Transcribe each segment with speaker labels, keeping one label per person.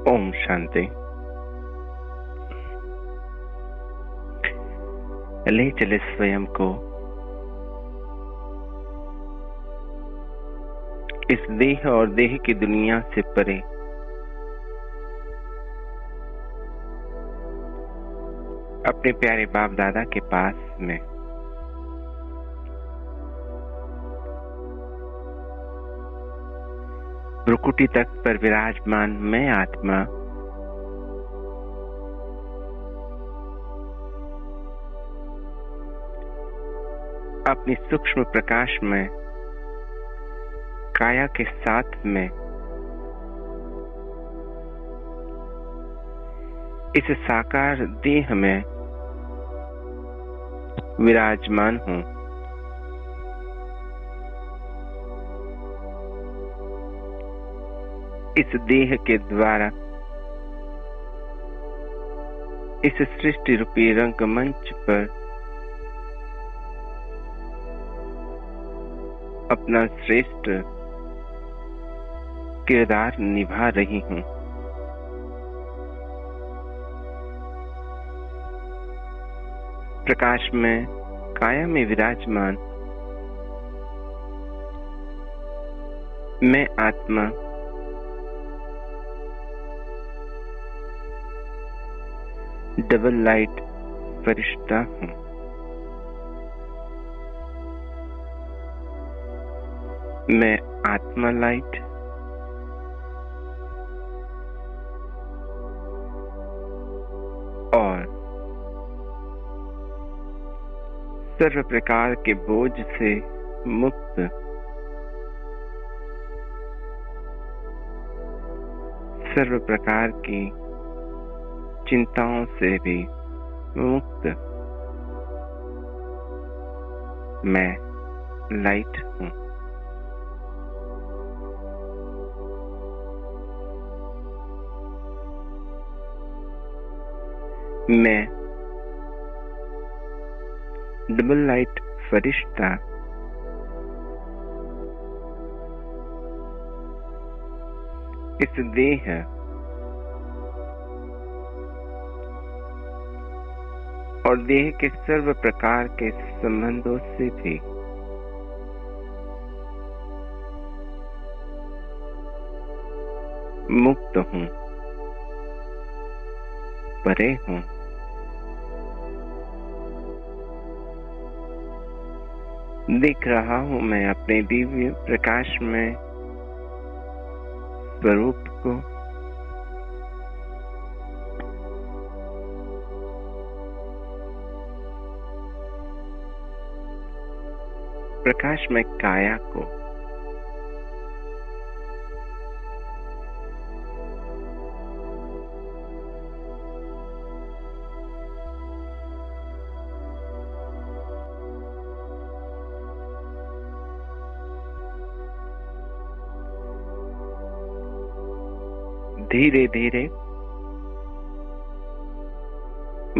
Speaker 1: ओम शांति। ले चले स्वयं को इस देह और देह की दुनिया से परे, अपने प्यारे बाप दादा के पास में। भ्रुकुटी तक पर विराजमान मैं आत्मा अपनी सूक्ष्म प्रकाश में काया के साथ में इस साकार देह में विराजमान हूँ। इस देह के द्वारा इस सृष्टि रूपी रंगमंच पर अपना श्रेष्ठ किरदार निभा रही हूँ। प्रकाश में काया में विराजमान मैं आत्मा डबल लाइट फरिश्ता हूँ। मैं आत्मा लाइट और सर्व प्रकार के बोझ से मुक्त सर्व प्रकार की चिंताओं से भी मुक्त मैं लाइट हूँ। मैं डबल लाइट फरिश्ता इस देह और देह के सर्व प्रकार के संबंधों से भी मुक्त हूँ, परे हूँ। देख रहा हूँ मैं अपने दिव्य प्रकाश में स्वरूप को। प्रकाश में काया को धीरे धीरे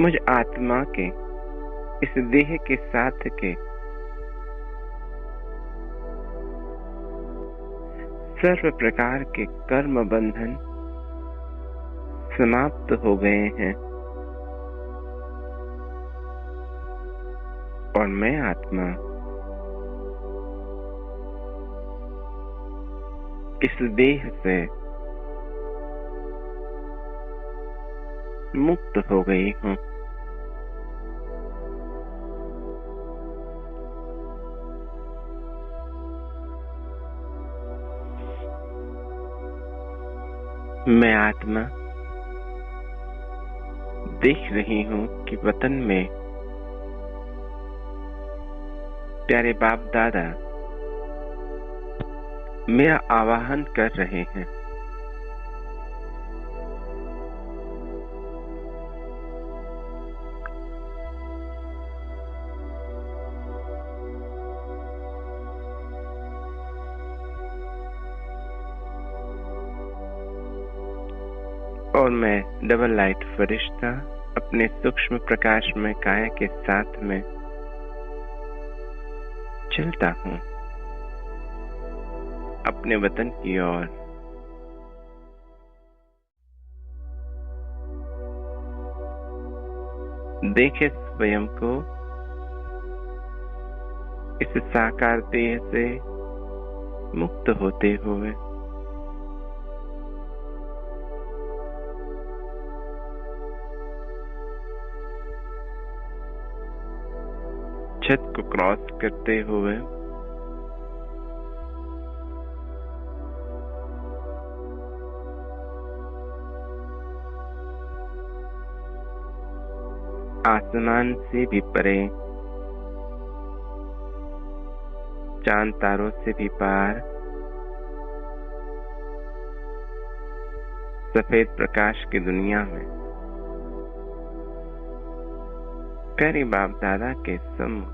Speaker 1: मुझ आत्मा के इस देह के साथ के सर्व प्रकार के कर्म बंधन समाप्त हो गए हैं और मैं आत्मा इस देह से मुक्त हो गई हूँ। मैं आत्मा देख रही हूँ कि वतन में प्यारे बाप दादा मेरा आवाहन कर रहे हैं। और मैं डबल लाइट फरिश्ता अपने सूक्ष्म प्रकाश में काया के साथ में चलता हूँ अपने वतन की ओर। देखे स्वयं को इस साकार देह से मुक्त होते हुए। छत को क्रॉस करते हुए आसमान से भी परे, चांद तारों से भी पार, सफेद प्रकाश की दुनिया में प्यारे बाप दादा के सम्मुख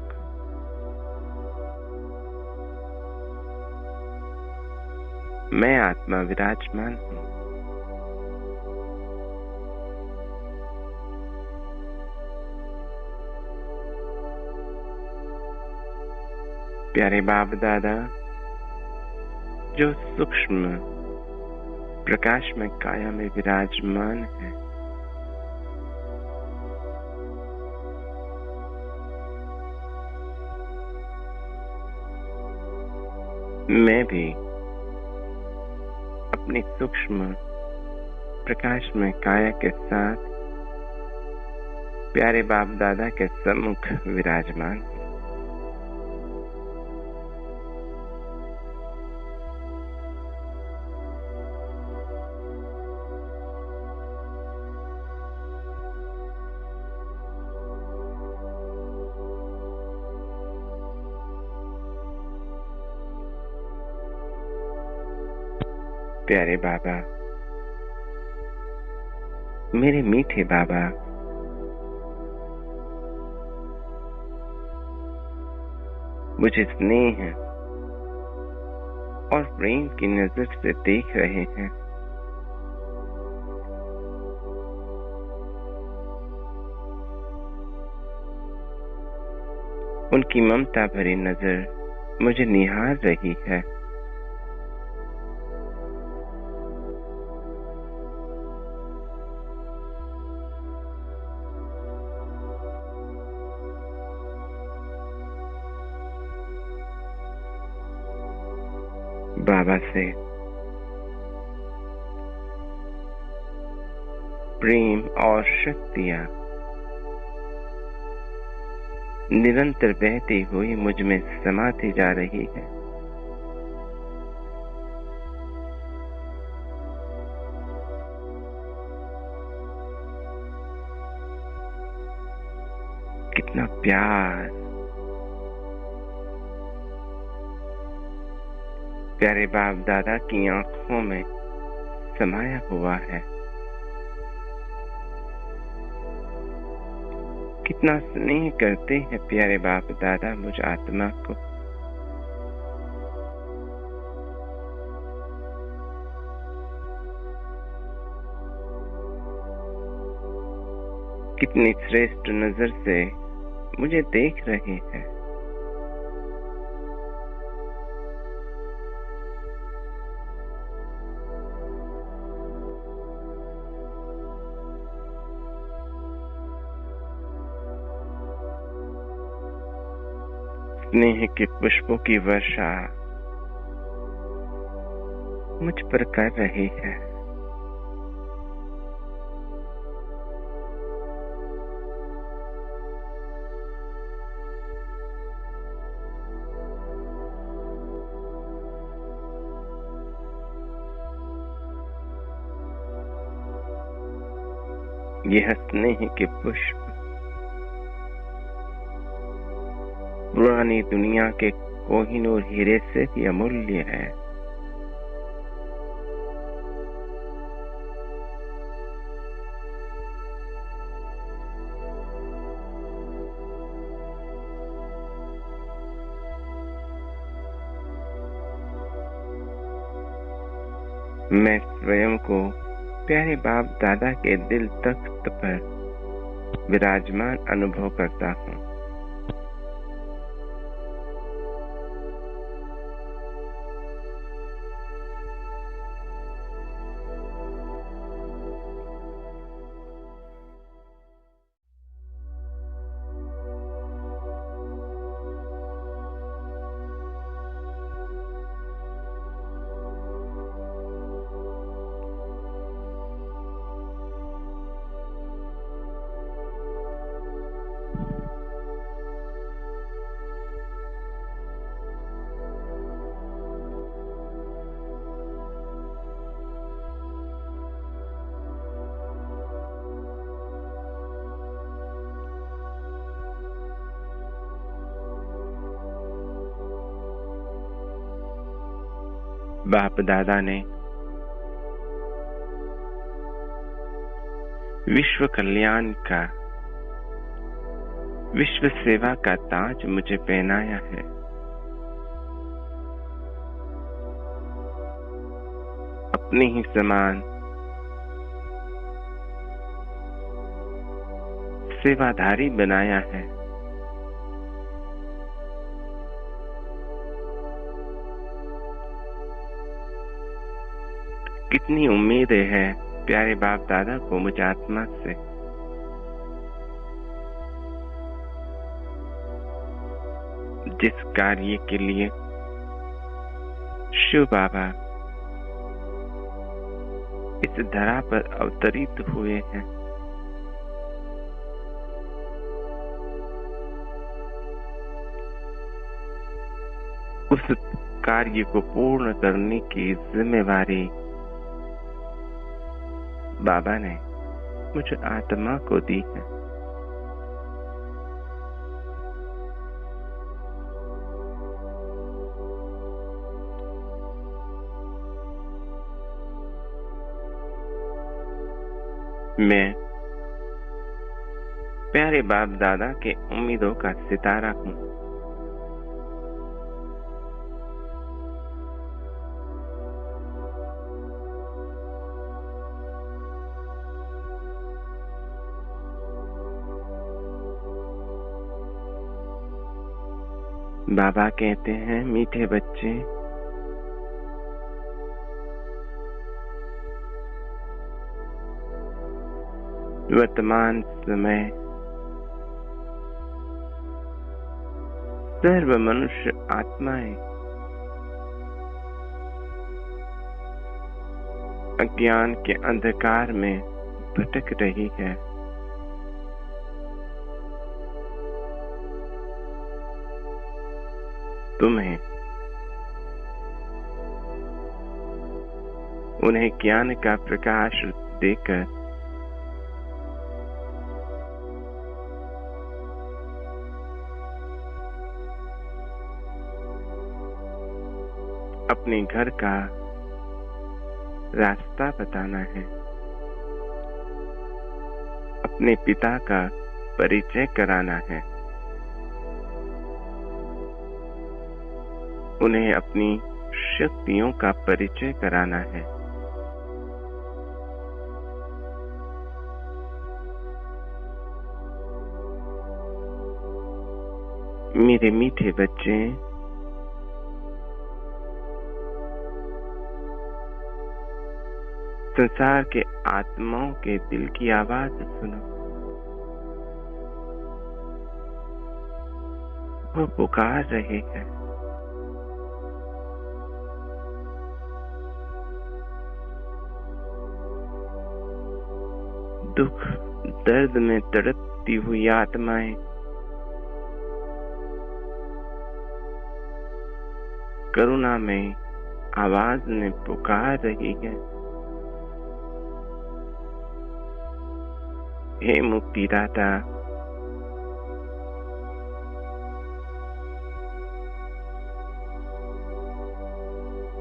Speaker 1: मैं आत्मा विराजमान हूँ। प्यारे बाप दादा जो सूक्ष्म प्रकाश में काया में विराजमान है, मैं भी अपनी सूक्ष्म प्रकाश में काया के साथ प्यारे बाप दादा के सम्मुख विराजमान हूँ। प्यारे बाबा, मेरे मीठे बाबा, मुझे स्नेह और प्रेम की नजर से देख रहे हैं। उनकी ममता भरी नजर मुझे निहार रही है। बाबा से प्रेम और शक्तियां निरंतर बहती हुई मुझ में समाती जा रही है। कितना प्यार प्यारे बाप दादा की आंखों में समाया हुआ है। कितना स्नेह करते हैं प्यारे बाप दादा मुझ आत्मा को। कितनी श्रेष्ठ नजर से मुझे देख रहे हैं। स्नेह के पुष्पों की वर्षा मुझ पर कर रही है। यह स्नेह के पुष्प पुरानी दुनिया के कोहिनूर हीरे से भी अमूल्य है। मैं स्वयं को प्यारे बाप दादा के दिल तख्त पर विराजमान अनुभव करता हूँ। बाप दादा ने विश्व कल्याण का, विश्व सेवा का ताज मुझे पहनाया है। अपने ही समान सेवाधारी बनाया है। कितनी उम्मीदें हैं प्यारे बाप दादा को मुझ आत्मा से। जिस कार्य के लिए शिव बाबा इस धरा पर अवतरित हुए हैं, उस कार्य को पूर्ण करने की जिम्मेवारी बाबा ने मुझ आत्मा को दी है। मैं प्यारे बाप दादा के उम्मीदों का सितारा हूँ। बाबा कहते हैं, मीठे बच्चे, वर्तमान समय सर्व मनुष्य आत्माएं अज्ञान के अंधकार में भटक रही है। तुम्हें उन्हें ज्ञान का प्रकाश देकर अपने घर का रास्ता बताना है। अपने पिता का परिचय कराना है। उन्हें अपनी शक्तियों का परिचय कराना है। मेरे मीठे बच्चे, संसार के आत्माओं के दिल की आवाज सुनो। वो पुकार रहे हैं। दुख दर्द में तड़पती हुई आत्माएं करुणा में आवाज में पुकार रही है। हे मुक्तिदाता,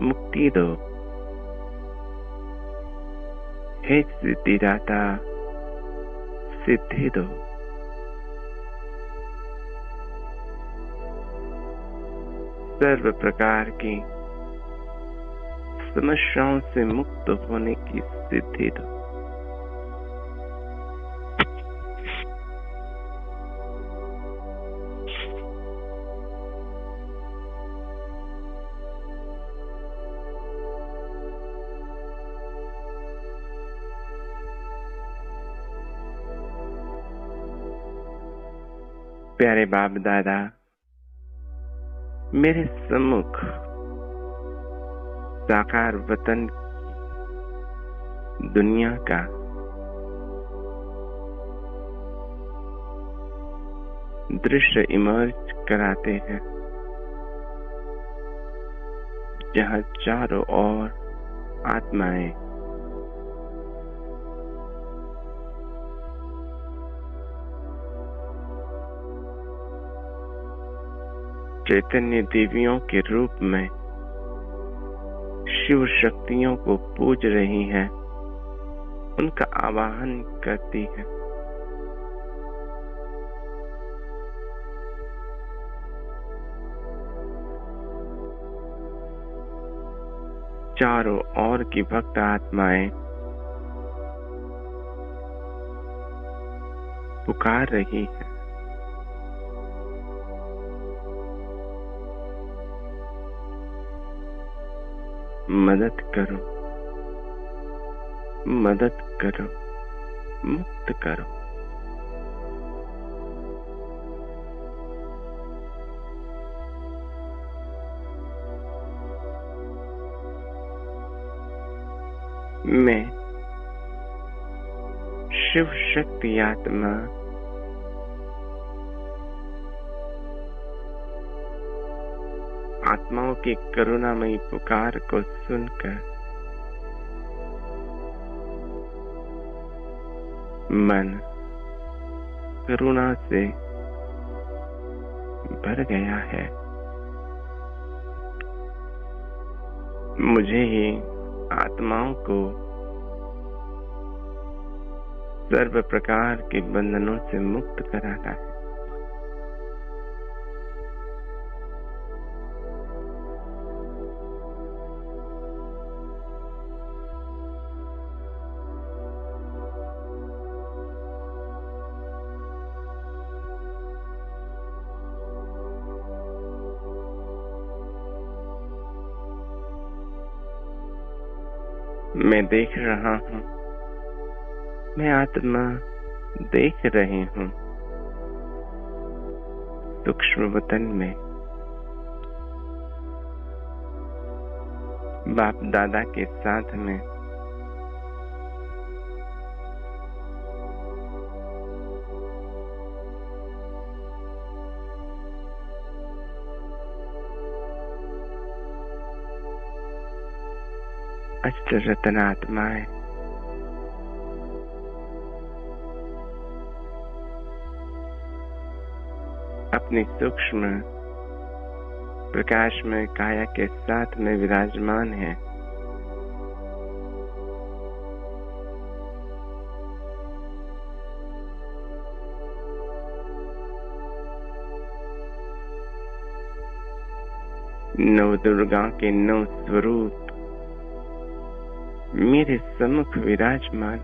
Speaker 1: मुक्ति दो। हे सिद्धिदाता, सिद्धि दो। सर्व प्रकार की समस्याओं से मुक्त होने की सिद्धि दो। प्यारे बाप दादा, मेरे सम्मुख साकार वतन दुनिया का दृश्य इमर्ज कराते हैं, जहाँ चारों ओर आत्माएं चैतन्य देवियों के रूप में शिव शक्तियों को पूज रही हैं, उनका आवाहन करती है। चारों ओर की भक्त आत्माएं पुकार रही है, मदद करो, मदद करो, मुक्त करो। मैं शिव शक्ति आत्मा आत्माओं की करुणामयी पुकार को सुनकर मन करुणा से भर गया है। मुझे ही आत्माओं को सर्व प्रकार के बंधनों से मुक्त कराना है। मैं देख रहा हूँ, मैं आत्मा देख रही हूँ। सूक्ष्म वतन में बाप दादा के साथ में अष्ट रत्न आत्माएं अपनी सूक्ष्म प्रकाश में काया के साथ में विराजमान है। नव दुर्गा के 9 स्वरूप मेरे सम्मुख विराजमान।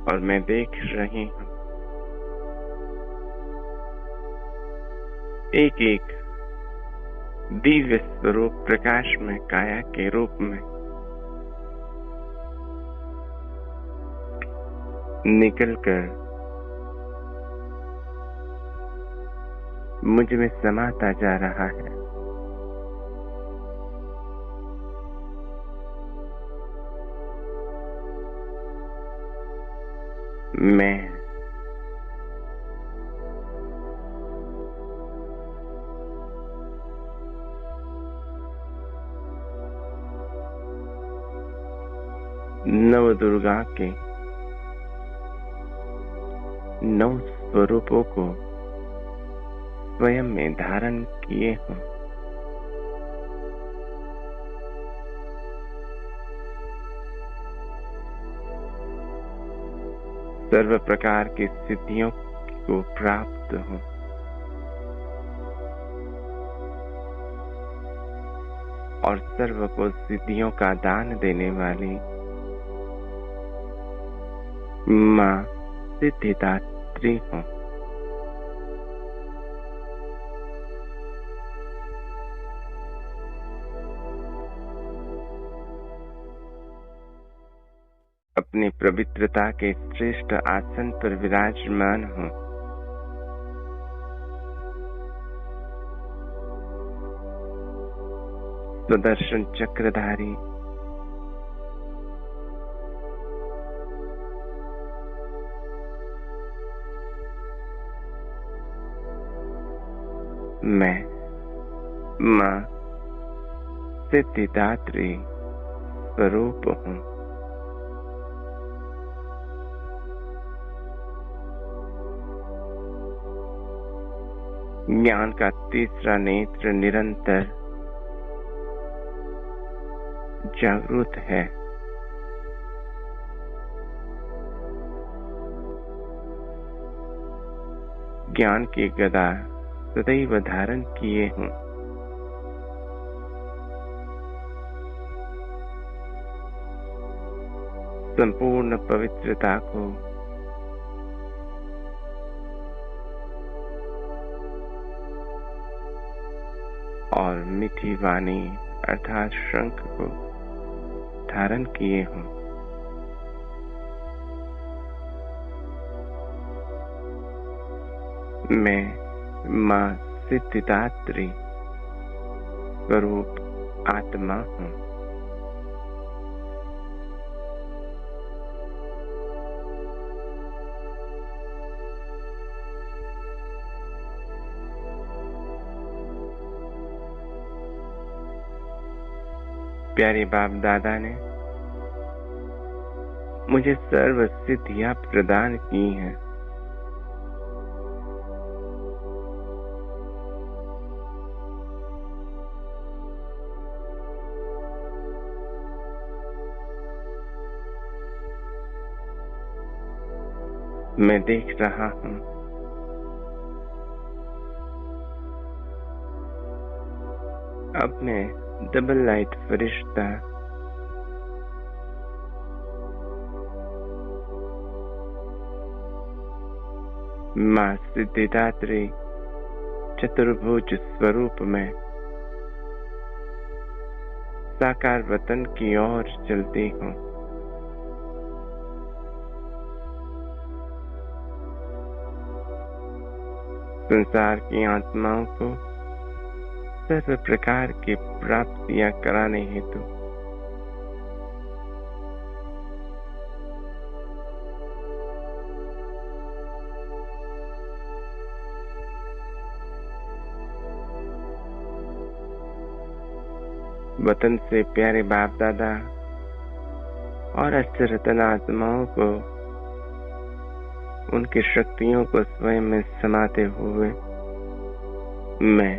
Speaker 1: और मैं देख रही हूँ एक एक दिव्य स्वरूप प्रकाश में काया के रूप में निकलकर मुझ में समाता जा रहा है। मैं नव दुर्गा के 9 स्वरूपों को स्वयं में धारण किए हूँ। सर्व प्रकार की सिद्धियों को प्राप्त हूँ। और सर्व को सिद्धियों का दान देने वाली माँ सिद्धिदात्री हूँ। अपनी पवित्रता के श्रेष्ठ आसन पर विराजमान हूँ। सुदर्शन चक्रधारी मैं माँ सिद्धिदात्री स्वरूप हूँ। ज्ञान का तीसरा नेत्र निरंतर जागरूक है। ज्ञान की गदा सदैव धारण किए हूँ। संपूर्ण पवित्रता को और मीठी वाणी अर्थात शंख को धारण किए हूँ। मैं मां सिद्धिदात्री स्वरूप आत्मा हूँ। प्यारे बाप दादा ने मुझे सर्व सिद्धियां प्रदान की हैं। मैं देख रहा हूँ अब मैं डबल लाइट फरिश्ता मां सिद्धिदात्री चतुर्भुज स्वरूप में साकार वतन की ओर चलती हूँ। संसार की आत्माओं को सर्व प्रकार की प्राप्तियां कराने हेतु वतन से प्यारे बाप दादा और अचरतन आत्माओं को उनकी शक्तियों को स्वयं में समाते हुए मैं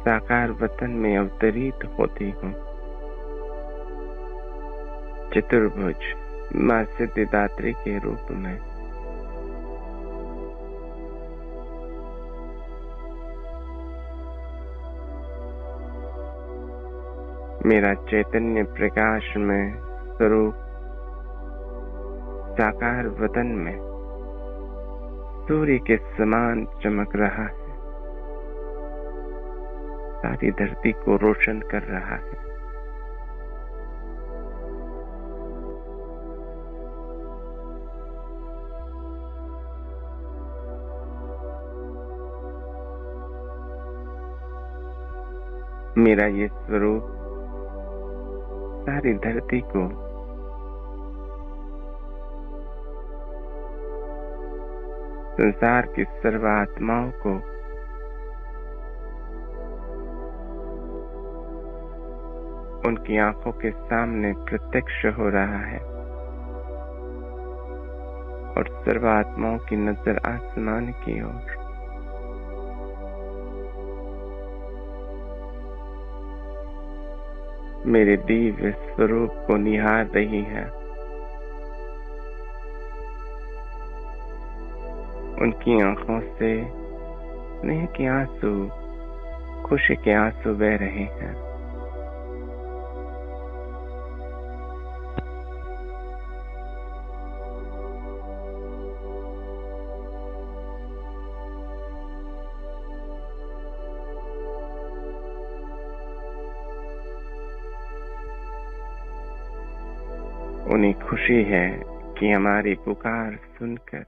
Speaker 1: साकार वतन में अवतरित होती हूँ। चतुर्भुज मां सिद्धिदात्री के रूप में मेरा चैतन्य प्रकाश में स्वरूप साकार वतन में सूर्य के समान चमक रहा है, सारी धरती को रोशन कर रहा है। मेरा ये स्वरूप सारी धरती को संसार की सर्व आत्माओं को उनकी आंखों के सामने प्रत्यक्ष हो रहा है और सर्व आत्माओं की नजर आसमान की ओर। मेरे दिव्य स्वरूप को निहार रही है। उनकी आंखों से स्नेह के आंसू, खुशी के आंसू बह रहे हैं। उन्हें खुशी है कि हमारी पुकार सुनकर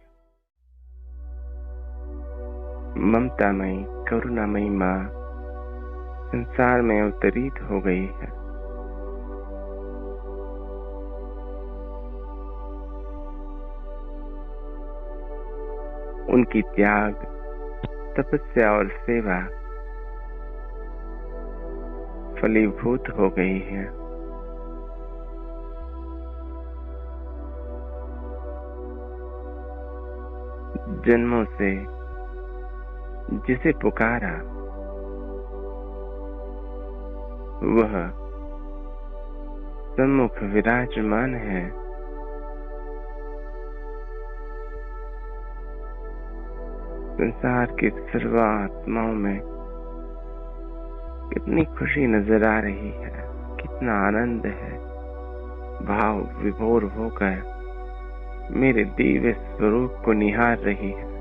Speaker 1: ममतामयी करुणामयी माँ संसार में अवतरित हो गई है। उनकी त्याग, तपस्या और सेवा फलीभूत हो गई है। जन्मों से जिसे पुकारा वह सम्मुख विराजमान है। संसार की सर्व आत्माओं में कितनी खुशी नजर आ रही है, कितना आनंद है। भाव विभोर होकर मेरे दिव्य स्वरूप को निहार रही है।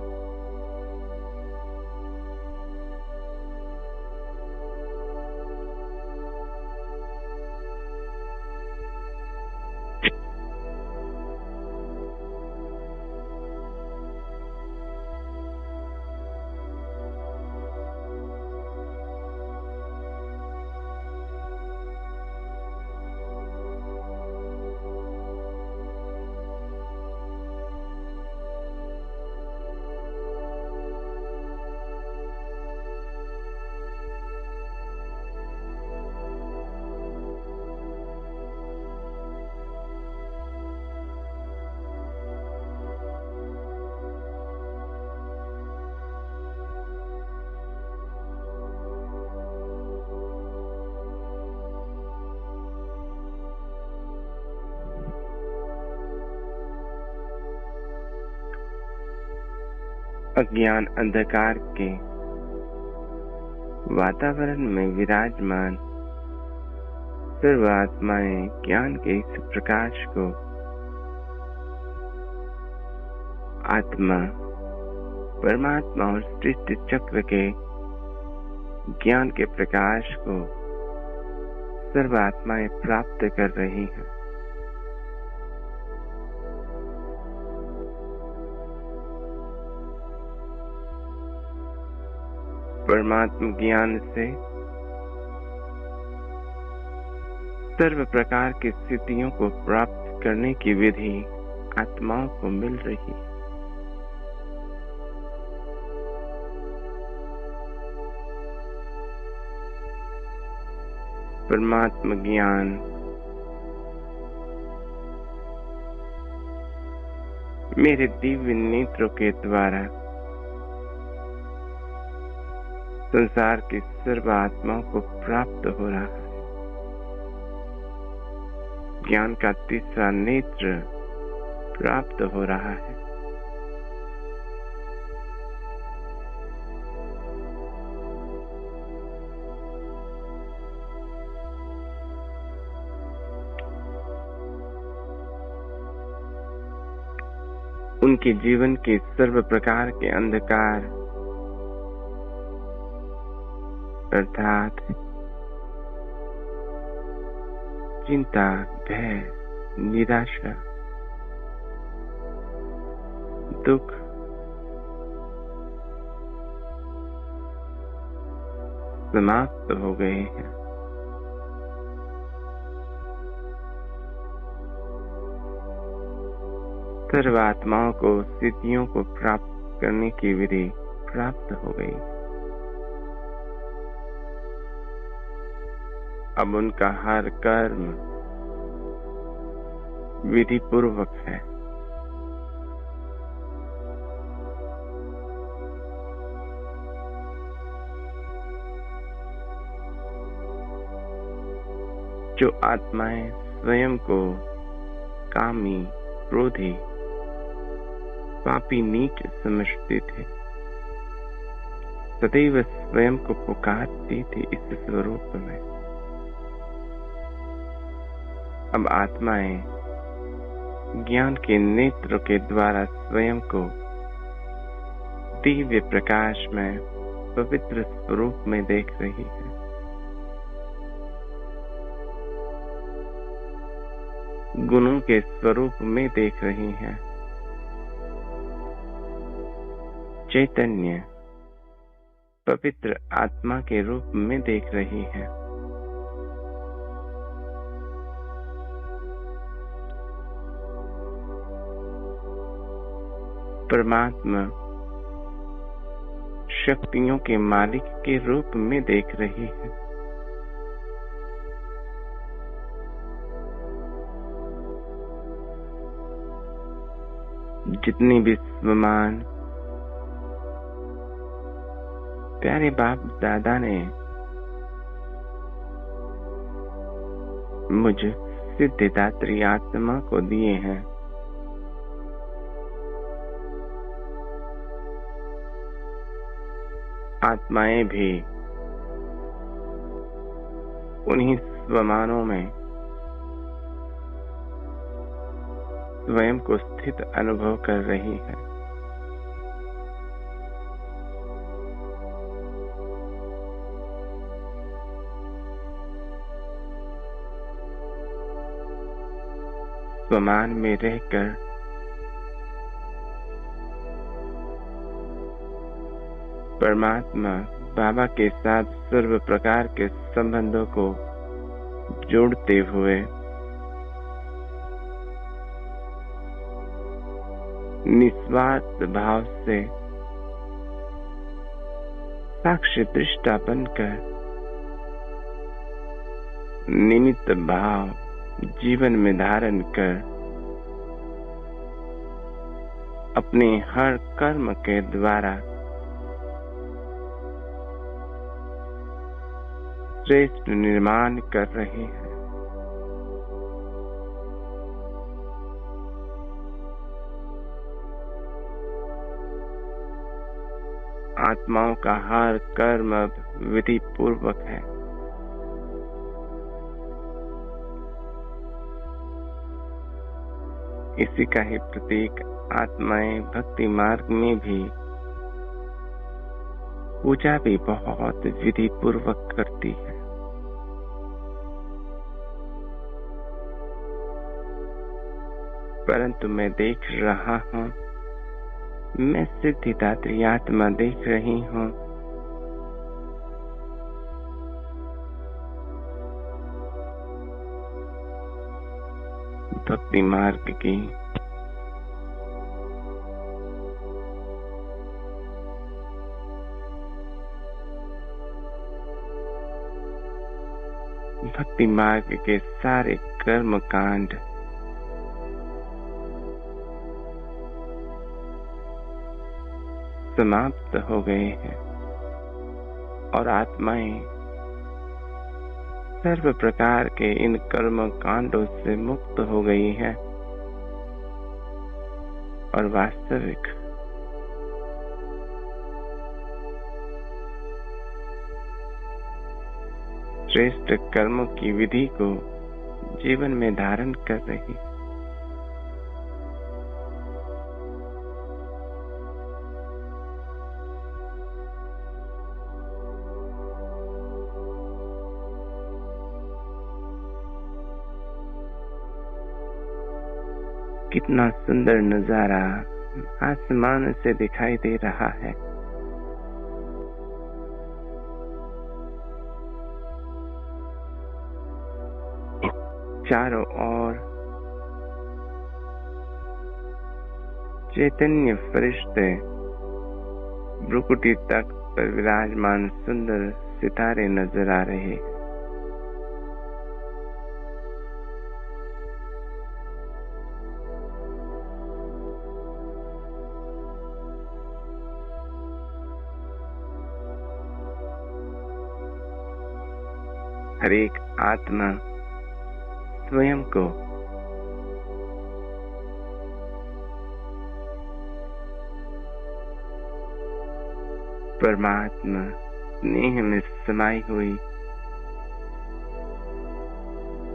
Speaker 1: अज्ञान अंधकार के वातावरण में विराजमान सर्व आत्माएं ज्ञान के इस प्रकाश को आत्मा परमात्मा और सृष्टि चक्र के ज्ञान के प्रकाश को सर्व आत्माएं प्राप्त कर रही हैं। परमात्म ज्ञान से सर्व प्रकार की स्थितियों को प्राप्त करने की विधि आत्माओं को मिल रही है। परमात्म ज्ञान मेरे दिव्य नेत्रों के द्वारा संसार की सर्व आत्माओं को प्राप्त हो रहा है। ज्ञान का तीसरा नेत्र प्राप्त हो रहा है। उनके जीवन के सर्व प्रकार के अंधकार अर्थात चिंता, भय, निराशा, दुख, समाप्त हो गए हैं। सर्व आत्माओं को सिद्धियों को प्राप्त करने की विधि प्राप्त हो गई। अब उनका हर कर्म विधि पूर्वक है। जो आत्माएं स्वयं को कामी, क्रोधी, पापी, नीच समझते थे, सदैव स्वयं को पुकारती थी इस स्वरूप में। अब आत्माएं ज्ञान के नेत्र के द्वारा स्वयं को दिव्य प्रकाश में पवित्र स्वरूप में देख रही है। गुणों के स्वरूप में देख रही हैं। चैतन्य पवित्र आत्मा के रूप में देख रही है। परमात्मा शक्तियों के मालिक के रूप में देख रही है। जितनी भी विश्वमान प्यारे बाप दादा ने मुझ सिद्धिदात्री आत्मा को दिए हैं। आत्माएं भी उन्हीं स्वमानों में स्वयं को स्थित अनुभव कर रही है। स्वमान में रहकर परमात्मा बाबा के साथ सर्व प्रकार के संबंधों को जोड़ते हुए निस्वार्थ भाव से साक्षी दृष्टा बनकर निमित्त भाव जीवन में धारण कर अपने हर कर्म के द्वारा श्रेष्ठ निर्माण कर रहे हैं। आत्माओं का हर कर्म विधि पूर्वक है। इसी का ही प्रतीक आत्माएं भक्ति मार्ग में भी पूजा भी बहुत विधि पूर्वक करती है। परंतु मैं देख रहा हूँ, मैं सिद्धिदात्री आत्मा देख रही हूँ, भक्ति मार्ग की भक्ति मार्ग के सारे कर्म कांड समाप्त हो गए हैं और आत्माएं सर्व प्रकार के इन कर्म कांडों से मुक्त हो गई है और वास्तविक श्रेष्ठ कर्मों की विधि को जीवन में धारण कर रही है। कितना सुंदर नजारा आसमान से दिखाई दे रहा है। चारों ओर चैतन्य फरिश्ते भ्रुकुटी तख्त पर विराजमान सुंदर सितारे नजर आ रहे हैं। हर एक आत्मा स्वयं को परमात्मा स्नेह में समाई हुई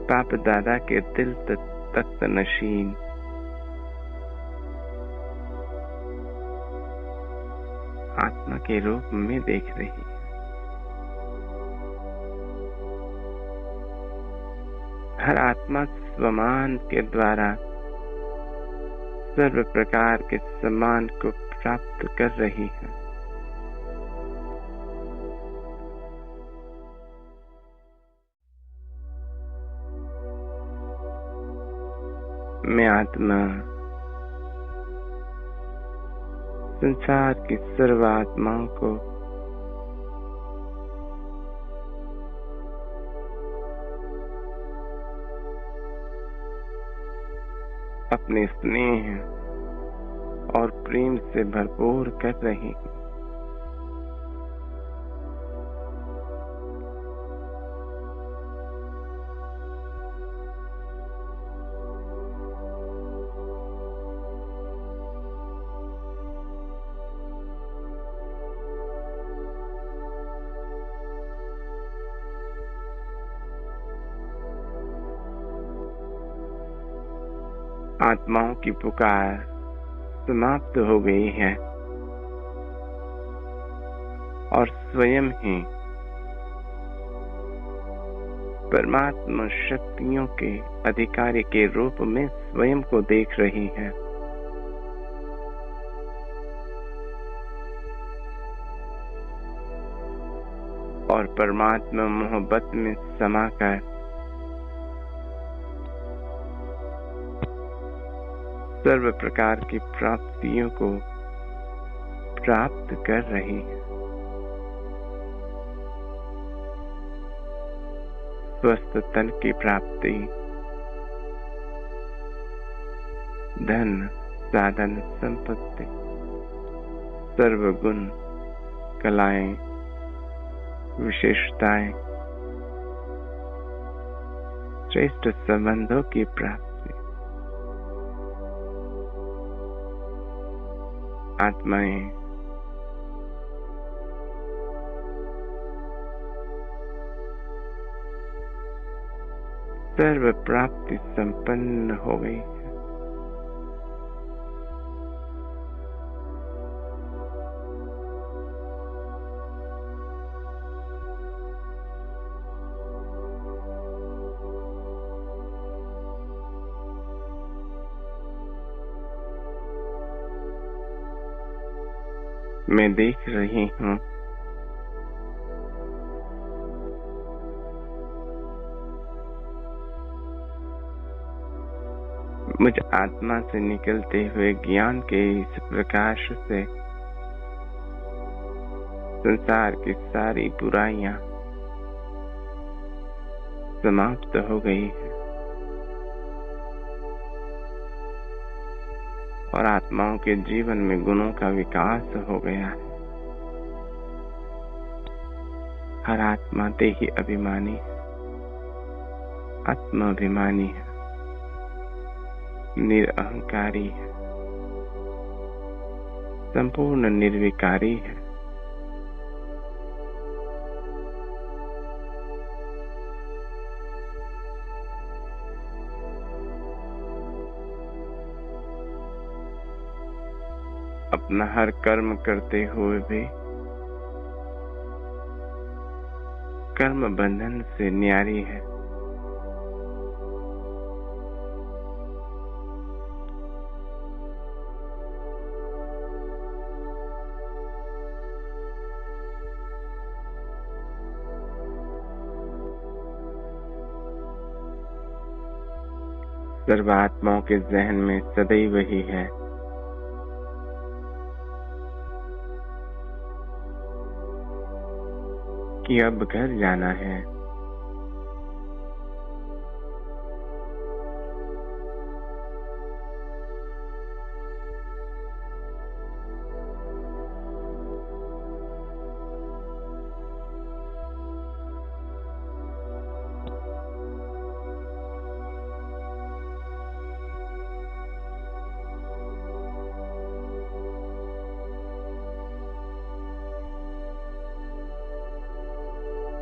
Speaker 1: बाप दादा के दिल तख्त नशीन आत्मा के रूप में देख रही है। हर आत्मा स्वमान के द्वारा सर्व प्रकार के सम्मान को प्राप्त कर रही है। मैं आत्मा संसार की सर्व आत्माओं को अपने स्नेह और प्रेम से भरपूर कर रही हूँ। आत्माओं की पुकार समाप्त हो गई है और स्वयं ही परमात्मा शक्तियों के अधिकारी के रूप में स्वयं को देख रही है। और परमात्मा मोहब्बत में समाकर सर्व प्रकार की प्राप्तियों को प्राप्त कर रही है। स्वस्थ तन की प्राप्ति, धन, साधन, संपत्ति, सर्वगुण, कलाएं, विशेषताएं, श्रेष्ठ संबंधों की प्राप्ति, आत्माएं सर्व प्राप्ति संपन्न हो गई है। मैं देख रही हूँ मुझ आत्मा से निकलते हुए ज्ञान के इस प्रकाश से संसार की सारी बुराइयां समाप्त हो गई है और आत्माओं के जीवन में गुणों का विकास हो गया है। हर आत्मा देही अभिमानी है, आत्माभिमानी है, निरअहंकारी है, संपूर्ण निर्विकारी है। अपना हर कर्म करते हुए भी कर्म बंधन से न्यारी है। सर्व आत्माओं के जहन में सदैव ही है कि अब घर जाना है।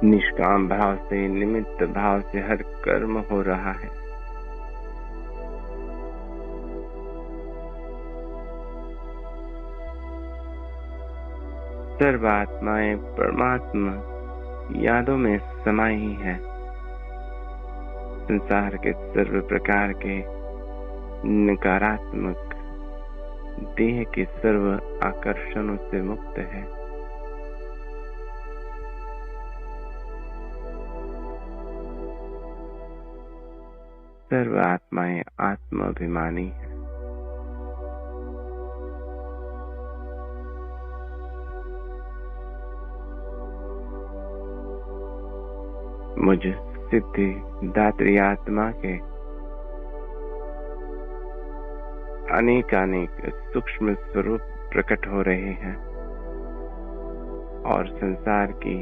Speaker 1: निष्काम भाव से, निमित्त भाव से हर कर्म हो रहा है। सर्व आत्माएं परमात्मा यादों में समाई है। संसार के सर्व प्रकार के नकारात्मक देह के सर्व आकर्षणों से मुक्त है। सर्व आत्माएं आत्माभिमानी है। मुझ सिद्धि दात्री आत्मा के अनेकानेक सूक्ष्म स्वरूप प्रकट हो रहे हैं और संसार की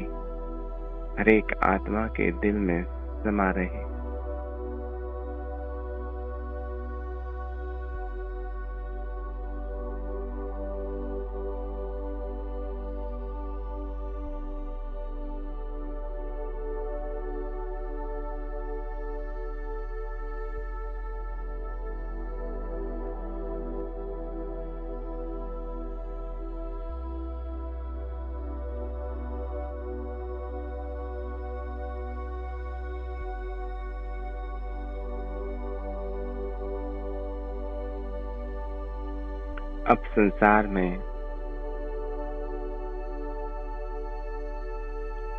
Speaker 1: हरेक आत्मा के दिल में समा रहे हैं। अब संसार में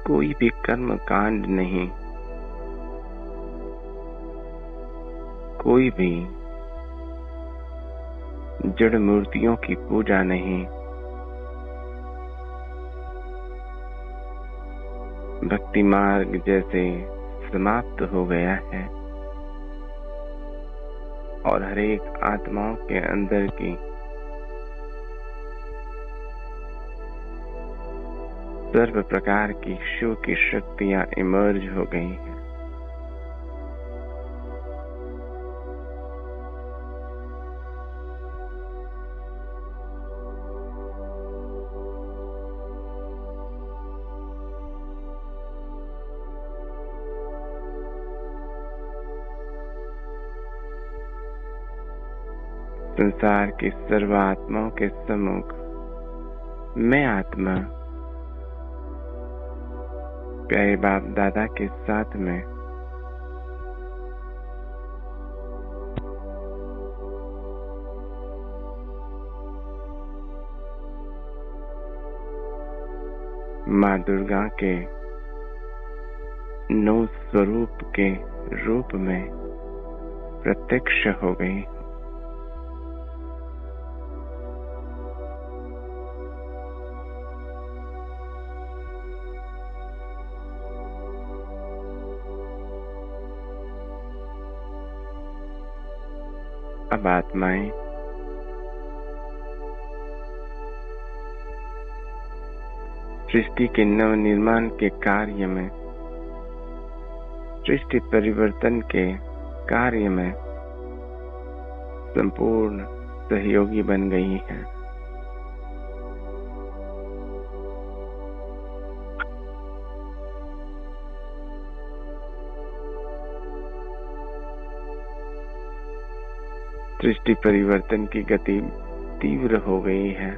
Speaker 1: कोई भी कर्म कांड नहीं, कोई भी जड़ मूर्तियों की पूजा नहीं, भक्ति मार्ग जैसे समाप्त हो गया है और हरेक आत्माओं के अंदर की सर्व प्रकार की शिव की शक्तियां इमर्ज हो गई हैं। संसार की सर्व आत्माओं के सम्मुख मैं आत्मा प्यारे बाप दादा के साथ में माँ दुर्गा के 9 स्वरूप के रूप में प्रत्यक्ष हो गई। अब आत्माएं सृष्टि के नव निर्माण के कार्य में, सृष्टि परिवर्तन के कार्य में संपूर्ण सहयोगी बन गई हैं। सृष्टि परिवर्तन की गति तीव्र हो गई है।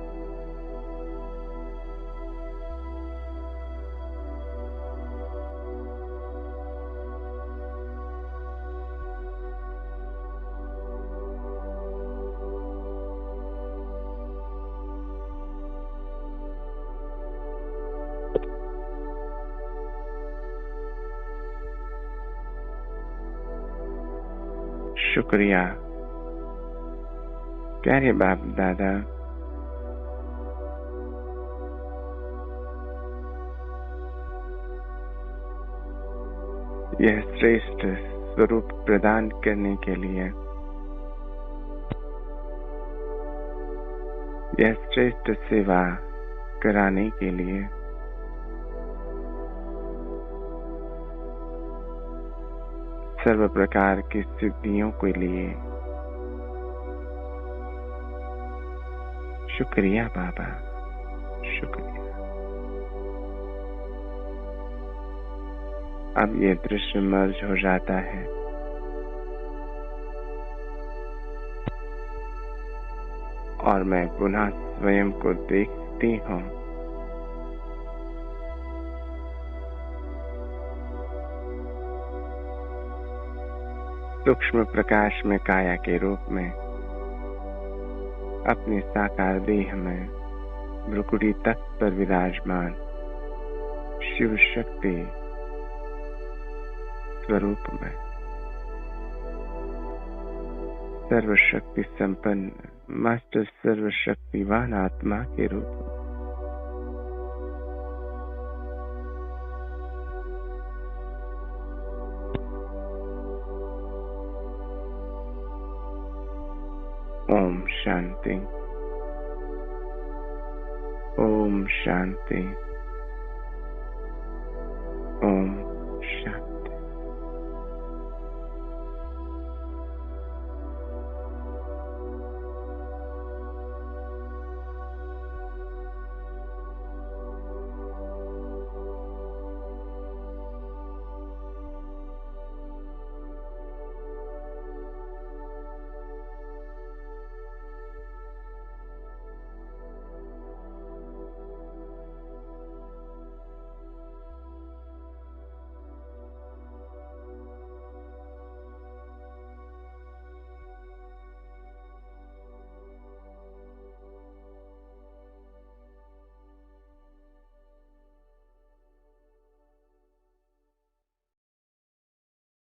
Speaker 1: शुक्रिया प्यारे बाप दादा, यह श्रेष्ठ स्वरूप प्रदान करने के लिए, यह श्रेष्ठ सेवा कराने के लिए, सर्व प्रकार की सिद्धियों के लिए शुक्रिया बाबा, शुक्रिया। अब ये दृश्य मर्ज हो जाता है और मैं पुनः स्वयं को देखती हूँ। सूक्ष्म प्रकाश में काया के रूप में अपनी साकार देह में भ्रुकुटी तक पर विराजमान शिव शक्ति स्वरूप में सर्वशक्ति संपन्न मास्टर सर्वशक्तिवान आत्मा के रूप में ओम शांति, ओम शांति।